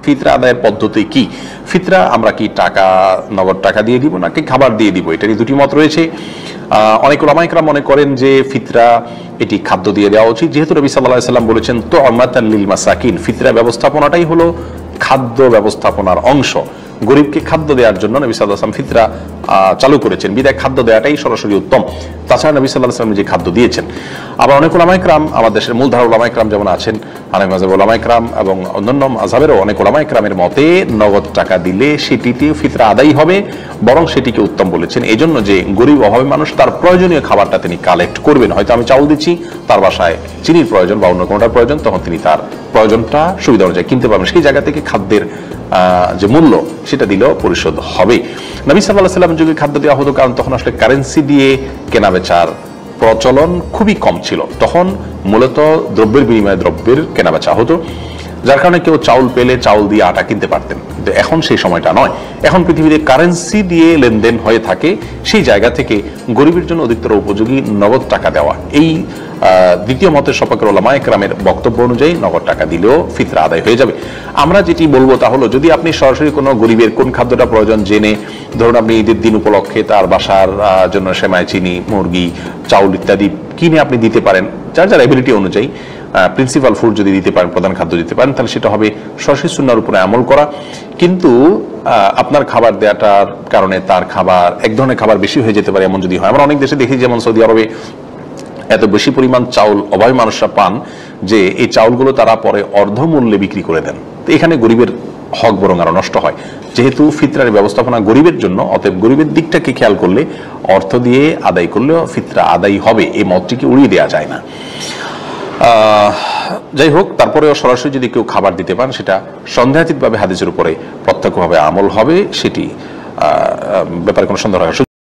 ফিতরা আদায়ের পদ্ধতি কি? ফিতরা আমরা কি টাকা, নগদ টাকা দিয়ে দিব নাকি খাবার দিয়ে দিব? এটারই দুটি মত রয়েছে। অনেক উলামা ইকরাম মনে করেন যে ফিতরা এটি খাদ্য দিয়ে দেওয়া উচিত, যেহেতু নবী সাল্লাল্লাহু আলাইহি ওয়াসাল্লাম বলেছেন তু'মাতাল লিল মাসাকিন, ফিতরা ব্যবস্থাপনাটাই হলো খাদ্য ব্যবস্থাপনার অংশ। গরিবকে খাদ্য দেওয়ার জন্য নবী সাল্লাল্লাহু আলাইহি ওয়াসাল্লাম ফিতরা চালু করেছেন, বিদায় খাদ্য দেওয়াটাই সরাসরি উত্তম। তাছাড়া নবী সাল্লাল্লাহু আলাইহি ওয়াসাল্লাম যে খাদ্য দিয়েছেন। আবার অনেক উলামা ইকরাম, আমার দেশের মূলধারা উলামা ইকরাম যেমন আছেন, হানাফি মাযহাবের উলামা ইকরাম এবং অন্যান্য মাযহাবেরও অনেক উলামা ইকরামের মতে নগদ টাকা দিলে সেটিতেও ফিতরা আদায় হবে, বরং সেটিকে উত্তম বলেছেন। এজন্য যে গরিব অভাবী মানুষ তার প্রয়োজনীয় খাবারটা তিনি কালেক্ট করবেন, হয়তো আমি চাউল দিচ্ছি, তার বাসায় চিনির প্রয়োজন বা অন্য কোনোটার প্রয়োজন, তখন তিনি তার প্রয়োজনটা সুবিধা অনুযায়ী কিনতে পারবেন। সেই জায়গা থেকে খাদ্যের যে মূল্য সেটা দিলেও পরিশোধ হবে। নবী সাল্লাল্লাহু আলাইহি ওয়াসাল্লাম যুগে খাদ্য দেওয়া হতো, কারণ তখন আসলে কারেন্সি দিয়ে কেনা বেচার প্রচলন খুবই কম ছিল। তখন মূলত দ্রব্যের বিনিময়ে দ্রব্যের কেনা বেচা হতো, যার কারণে কেউ চাউল পেলে চাউল দিয়ে আটা কিনতে পারতেন। কিন্তু এখন সেই সময়টা নয়, এখন পৃথিবীতে কারেন্সি দিয়ে লেনদেন হয়ে থাকে। সেই জায়গা থেকে গরিবের জন্য অধিকতর উপযোগী নগদ টাকা দেওয়া। এই দ্বিতীয় মতের সপক্ষের উলামা ইকরামের বক্তব্য অনুযায়ী নগদ টাকা দিলেও ফিতরা আদায় হয়ে যাবে। আমরা যেটি বলবো তা হলো, যদি আপনি সরাসরি কোনো গরিবের কোন খাদ্যটা প্রয়োজন জেনে, ধরুন আপনি ঈদের দিন উপলক্ষে তার বাসার জন্য সেমাই, চিনি, মুরগি, চাউল ইত্যাদি কিনে আপনি দিতে পারেন, যার যার এবিলিটি অনুযায়ী প্রিন্সিপাল ফুড যদি দিতে পারেন, প্রধান খাদ্য দিতে পারেন, তাহলে সেটা হবে সরাসরি সুন্নাহর উপরে আমল করা। কিন্তু আপনার খাবার দেওয়াটার কারণে তার খাবার, এক ধরনের খাবার বেশি হয়ে যেতে পারে এমন যদি হয়। আমরা অনেক দেশে দেখি, যেমন সৌদি আরবে এত বেশি পরিমাণ চাউল অভাবী মানুষরা পান যে এই চাউলগুলো তারা পরে অর্ধমূল্যে বিক্রি করে দেন। তো এখানে গরিবের হক বরং আরো নষ্ট হয়। যেহেতু ফিতরার ব্যবস্থাপনা গরিবের জন্য, অতএব গরিবের দিকটাকে খেয়াল করলে অর্থ দিয়ে আদায় করলেও ফিতরা আদায় হবে, এই মতটিকে উড়িয়ে দেওয়া যায় না। যাই হোক, তারপরেও সরাসরি যদি কেউ খাবার দিতে পান, সেটা সন্দেহাতীতভাবে হাদিসের উপরে প্রত্যক্ষভাবে আমল হবে, সেটি ব্যাপারে কোনো সন্দেহ হয়।